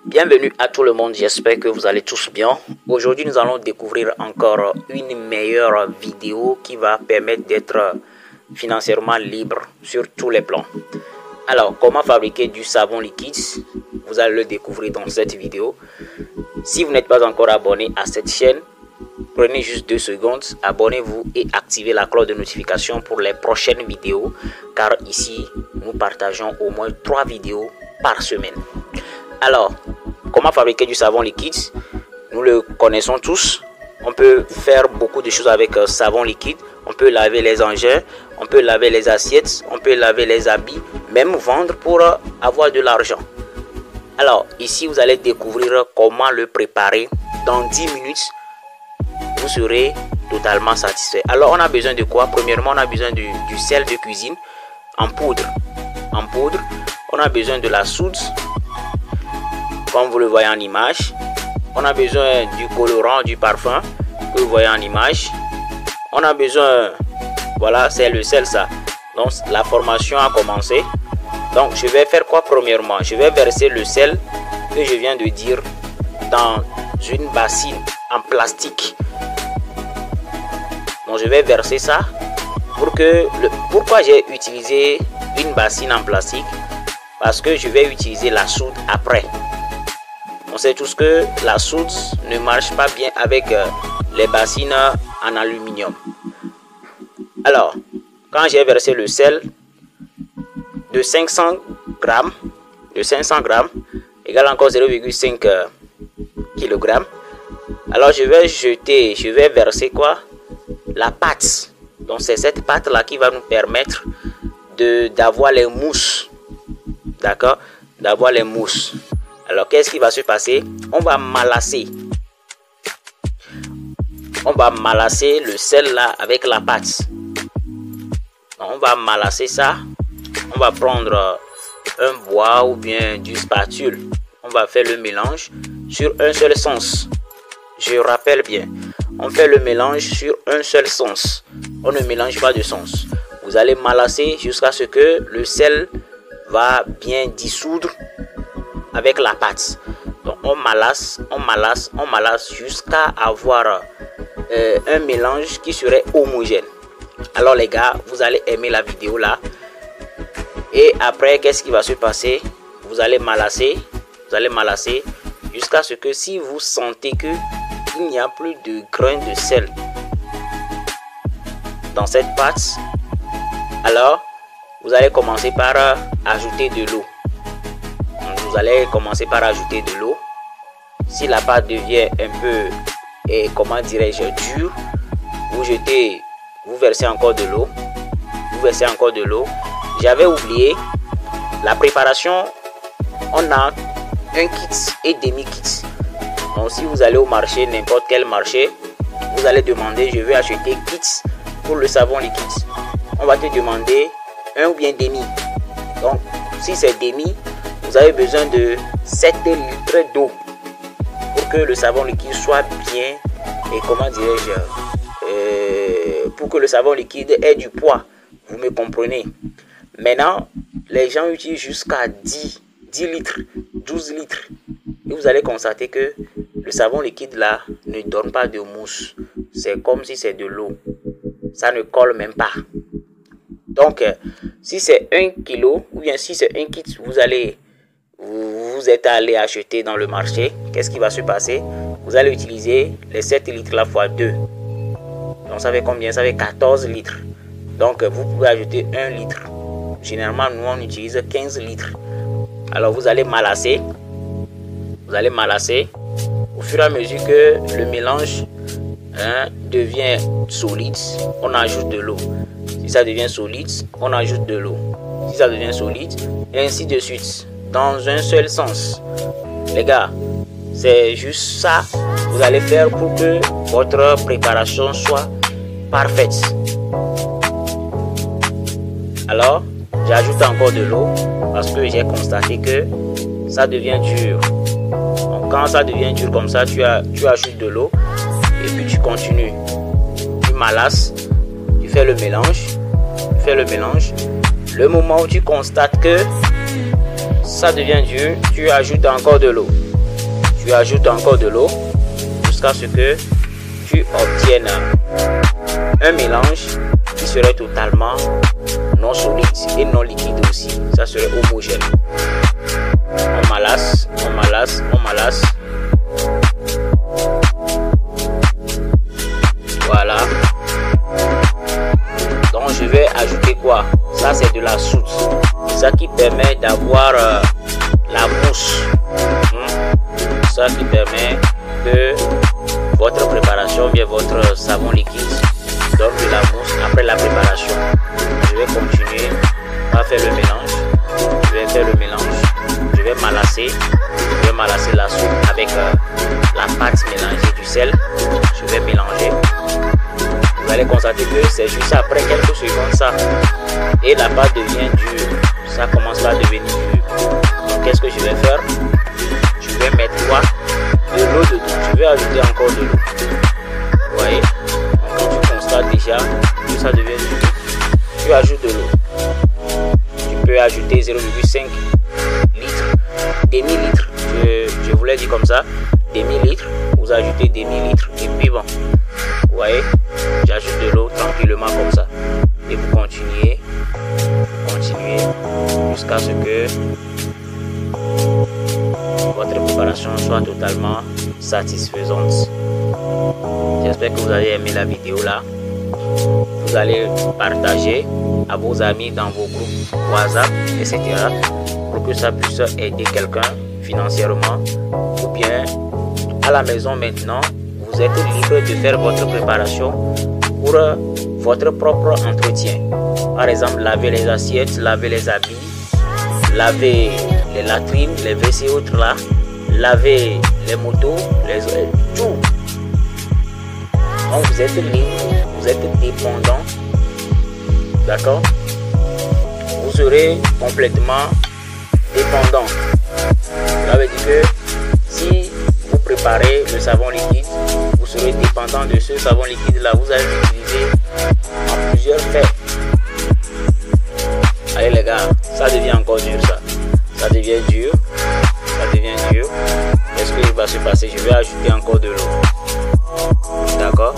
Bienvenue à tout le monde, j'espère que vous allez tous bien. Aujourd'hui, nous allons découvrir encore une meilleure vidéo qui va permettre d'être financièrement libre sur tous les plans. Alors, comment fabriquer du savon liquide? Vous allez le découvrir dans cette vidéo. Si vous n'êtes pas encore abonné à cette chaîne, prenez juste 2 secondes, abonnez-vous et activez la cloche de notification pour les prochaines vidéos, car ici, nous partageons au moins 3 vidéos par semaine. Alors, comment fabriquer du savon liquide? Nous le connaissons tous. On peut faire beaucoup de choses avec savon liquide. On peut laver les engins, on peut laver les assiettes, on peut laver les habits, même vendre pour avoir de l'argent. Alors, ici, vous allez découvrir comment le préparer. Dans 10 minutes, vous serez totalement satisfait. Alors, on a besoin de quoi? Premièrement, on a besoin du sel de cuisine en poudre. On a besoin de la soude, comme vous le voyez en image. On a besoin du colorant, du parfum que vous voyez en image. On a besoin, voilà, c'est le sel ça. Donc la formation a commencé. Donc je vais faire quoi premièrement? Je vais verser le sel que je viens de dire dans une bassine en plastique. Donc je vais verser ça pour que pourquoi j'ai utilisé une bassine en plastique? Parce que je vais utiliser la soude après. On sait tous que la soude ne marche pas bien avec les bassines en aluminium. Alors, quand j'ai versé le sel de 500 grammes, égale encore 0,5 kg, alors je vais verser quoi? La pâte. Donc c'est cette pâte là qui va nous permettre d'avoir les mousses. D'accord? D'avoir les mousses. Alors, qu'est-ce qui va se passer? On va malasser le sel là avec la pâte. Donc, on va malasser ça. On va prendre un bois ou bien du spatule. On va faire le mélange sur un seul sens. Je rappelle bien, on fait le mélange sur un seul sens. On ne mélange pas de sens. Vous allez malasser jusqu'à ce que le sel va bien dissoudre avec la pâte. Donc on malasse jusqu'à avoir un mélange qui serait homogène. Alors les gars, vous allez aimer la vidéo là. Et après, qu'est-ce qui va se passer? Vous allez malasser jusqu'à ce que si vous sentez que il n'y a plus de grains de sel dans cette pâte, alors vous allez commencer par ajouter de l'eau. Vous allez commencer par ajouter de l'eau. Si la pâte devient un peu, comment dirais-je, dure, vous versez encore de l'eau. J'avais oublié la préparation. On a un kit et demi-kit. Donc si vous allez au marché, n'importe quel marché, vous allez demander, je veux acheter kit pour le savon liquide. On va te demander un ou bien demi. Donc si c'est demi, vous avez besoin de 7 litres d'eau pour que le savon liquide soit bien, et comment dirais-je, pour que le savon liquide ait du poids. Vous me comprenez? Maintenant, les gens utilisent jusqu'à 10 litres, 12 litres. Et vous allez constater que le savon liquide là ne donne pas de mousse. C'est comme si c'est de l'eau. Ça ne colle même pas. Donc, si c'est 1 kg ou bien si c'est un kit, vous êtes allé acheter dans le marché, qu'est-ce qui va se passer? Vous allez utiliser les 7 litres la fois 2. Donc ça fait combien? Ça fait 14 litres. Donc vous pouvez ajouter 1 litre. Généralement, nous on utilise 15 litres. Alors vous allez malasser. Au fur et à mesure que le mélange devient solide, on ajoute de l'eau. Si ça devient solide, on ajoute de l'eau. Si ça devient solide, et ainsi de suite. Dans un seul sens. Les gars, c'est juste ça que vous allez faire pour que votre préparation soit parfaite. Alors, j'ajoute encore de l'eau parce que j'ai constaté que ça devient dur. Donc, quand ça devient dur comme ça, tu ajoutes de l'eau et puis tu continues. Tu malasses, tu fais le mélange. Le moment où tu constates que ça devient dur, tu ajoutes encore de l'eau. Tu ajoutes encore de l'eau jusqu'à ce que tu obtiennes un mélange qui serait totalement non solide et non liquide aussi. Ça serait homogène. On malasse, on malasse, on malasse. Voilà. Donc je vais ajouter quoi? Ça c'est de la soude. C'est ça qui permet d'avoir la mousse. Ça qui permet que votre préparation, bien votre savon liquide donne de la mousse après la préparation. Je vais continuer à faire le mélange. Je vais faire le mélange. Je vais malasser. Je vais malasser la soupe avec la pâte mélangée du sel. Je vais mélanger. Vous allez constater que c'est juste après quelques secondes ça. Et la pâte devient dure. Ça commence à devenir dur. Donc qu'est-ce que je vais faire? Je vais mettre quoi? De l'eau dedans. Je vais ajouter encore de l'eau. Vous voyez? Donc tu constates déjà que ça devient dur. Tu ajoutes de l'eau. Tu peux ajouter 0,5 litres, demi-litre. Je vous l'ai dit comme ça. Demi-litre. Vous ajoutez demi-litre. Et puis bon. Vous voyez? J'ajoute de l'eau tranquillement comme ça. Et vous continuez. Jusqu'à ce que votre préparation soit totalement satisfaisante. J'espère que vous avez aimé la vidéo là. Vous allez partager à vos amis dans vos groupes WhatsApp, etc. pour que ça puisse aider quelqu'un financièrement. Ou bien à la maison maintenant, vous êtes libre de faire votre préparation pour votre propre entretien. Par exemple, laver les assiettes, laver les habits, laver les latrines, les WC et autres là, laver les motos, tout. Donc vous êtes libre, vous êtes dépendant, d'accord? Vous serez complètement dépendant. Ça veut dire que si vous préparez le savon liquide, vous serez dépendant de ce savon liquide là. Vous allez l'utiliser en plusieurs faits. Allez les gars, ça devient encore dur ça. Ça devient dur. Ça devient dur. Qu'est-ce qui va se passer? Je vais ajouter encore de l'eau. D'accord?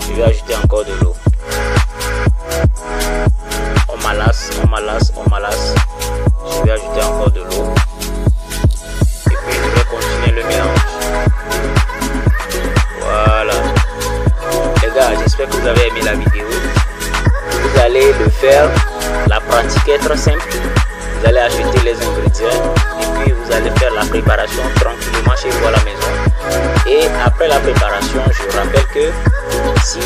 Je vais ajouter encore de l'eau. On malasse, on malasse, on malasse. Je vais ajouter encore de l'eau. Et puis je vais continuer le mélange. Voilà. Les gars, j'espère que vous avez aimé la vidéo. Vous allez le faire. La pratique est très simple. Vous allez acheter les ingrédients et puis vous allez faire la préparation tranquillement chez vous à la maison. Et après la préparation, je rappelle que si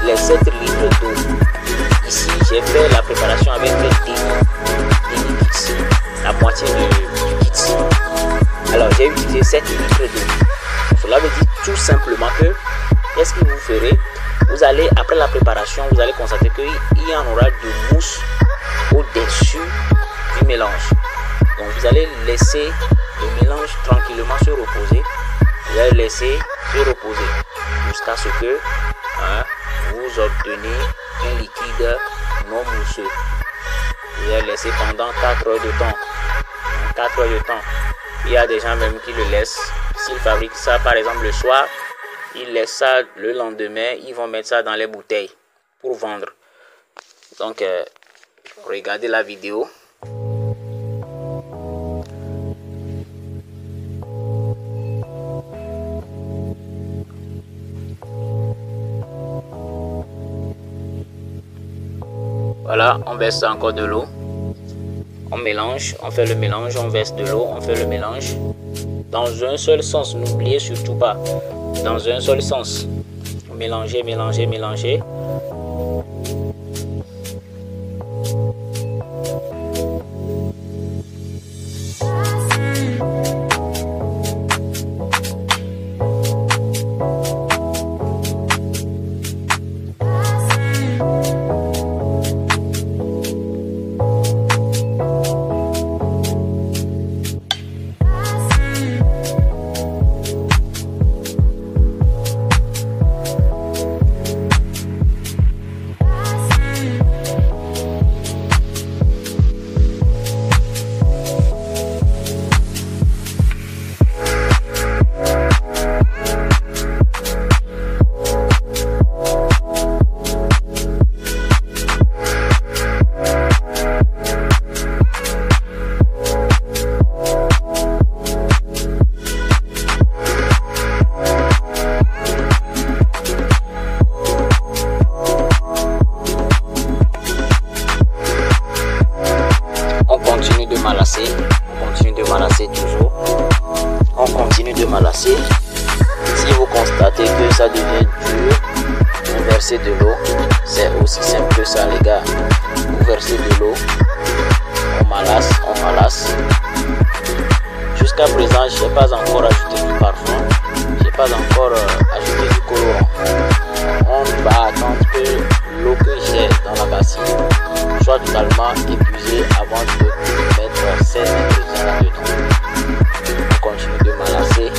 les 7 litres d'eau, ici j'ai fait la préparation avec le demi-kit, la moitié du kit. Alors j'ai utilisé 7 litres d'eau. Cela veut dire tout simplement que qu'est-ce que vous ferez? Vous allez, après la préparation, vous allez constater qu'il y en aura de mousse au-dessus du mélange. Donc vous allez laisser le mélange tranquillement se reposer. Vous allez laisser se reposer jusqu'à ce que vous obtenez un liquide non mousseux. Vous allez laisser pendant 4 heures de temps. 4 heures de temps. Il y a des gens même qui le laissent. S'ils fabriquent ça par exemple le soir, ils laissent ça le lendemain, ils vont mettre ça dans les bouteilles pour vendre. Donc, regardez la vidéo. Voilà, on verse encore de l'eau. On mélange, on fait le mélange, on verse de l'eau, on fait le mélange. Dans un seul sens, n'oubliez surtout pas. Dans un seul sens. Mélanger, mélanger, mélanger. Jusqu'à présent, je n'ai pas encore ajouté du parfum, je n'ai pas encore ajouté du colorant. On va attendre que l'eau que j'ai dans la bassine soit totalement épuisée avant de mettre ces ingrédients là-dedans. On continue de malasser.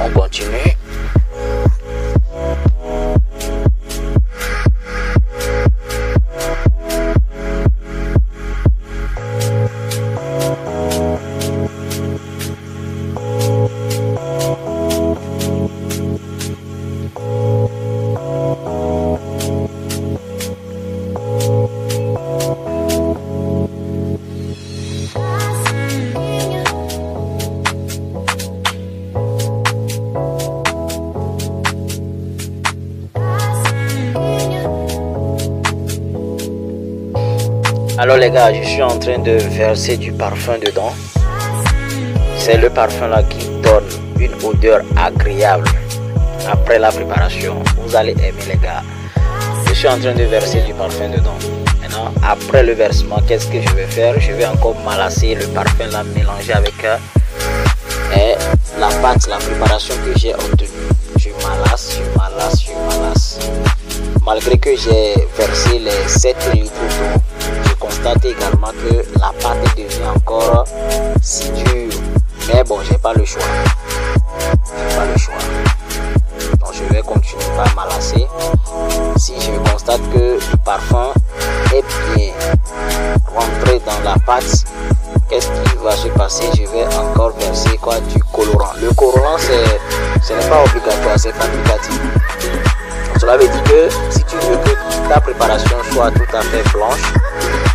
On continue. Alors les gars, je suis en train de verser du parfum dedans. C'est le parfum là qui donne une odeur agréable après la préparation. Vous allez aimer les gars. Je suis en train de verser du parfum dedans. Maintenant, après le versement, qu'est-ce que je vais faire? Je vais encore malasser le parfum là, mélanger avec la pâte, la préparation que j'ai obtenue. Je malasse, je malasse, je malasse. Malgré que j'ai versé les 7 litres d'eau, je constate également que la pâte devient encore si dure. Mais bon, j'ai pas le choix. J'ai pas le choix. Donc je vais continuer par malasser. Si je constate que le parfum est bien rentré dans la pâte, qu'est-ce qui va se passer? Je vais encore verser quoi? Du colorant. Le colorant, ce n'est pas obligatoire, c'est facultatif. Cela veut dire que si tu veux que ta préparation soit tout à fait blanche,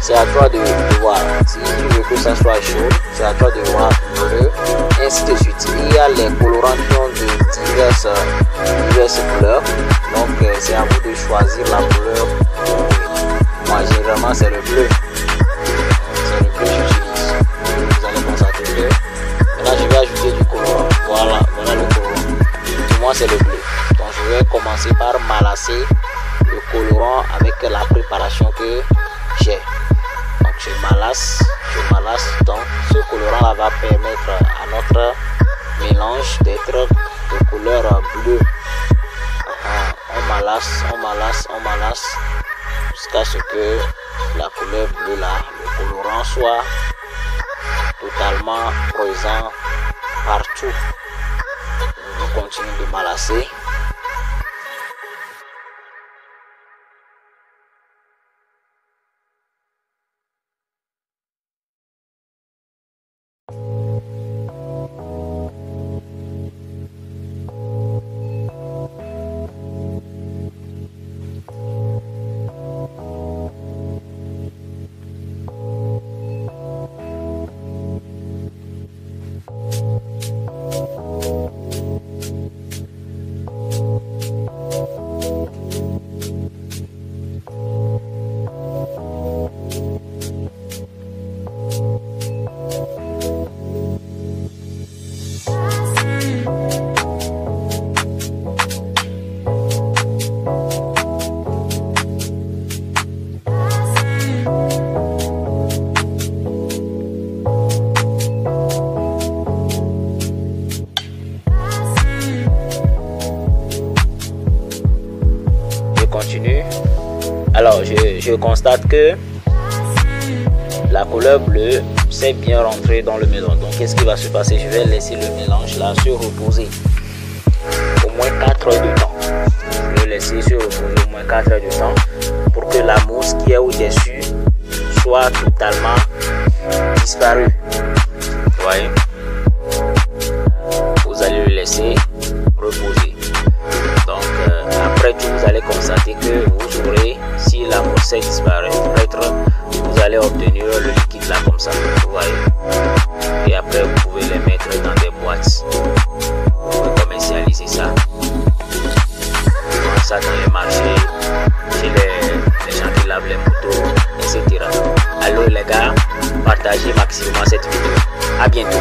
c'est à toi de voir. Si tu veux que ça soit jaune, c'est à toi de voir bleu, ainsi de suite. Il y a les colorants qui ont de diverses couleurs. Donc c'est à vous de choisir la couleur. Moi généralement c'est le bleu. C'est le bleu que j'utilise. Vous allez constater que maintenant je vais ajouter du colorant. Voilà le colorant. Pour moi c'est le bleu. Donc je vais commencer par malasser le colorant avec la préparation que j'ai. Donc je malasse. Donc ce colorant là va permettre à notre mélange d'être de couleur bleue. On malasse jusqu'à ce que la couleur bleue là, le colorant soit totalement présent partout. On continue de malasser. Continue. Alors je constate que la couleur bleue s'est bien rentrée dans le mélange. Donc qu'est-ce qui va se passer? Je vais laisser le mélange là se reposer au moins 4 heures de temps. Je vais laisser se reposer au moins 4 heures de temps pour que la mousse qui est au-dessus soit totalement disparue. Vous voyez? Vous allez le laisser reposer. Donc après tout, vous allez constater que vous aurez, si la mousse disparaît, vous allez obtenir le liquide là comme ça, vous voyez. Et après vous pouvez les mettre dans des boîtes. Vous pouvez commercialiser ça. Comme ça dans les marchés, chez les gens qui lavent les motos, etc. Alors les gars, partagez maximum cette vidéo. À bientôt.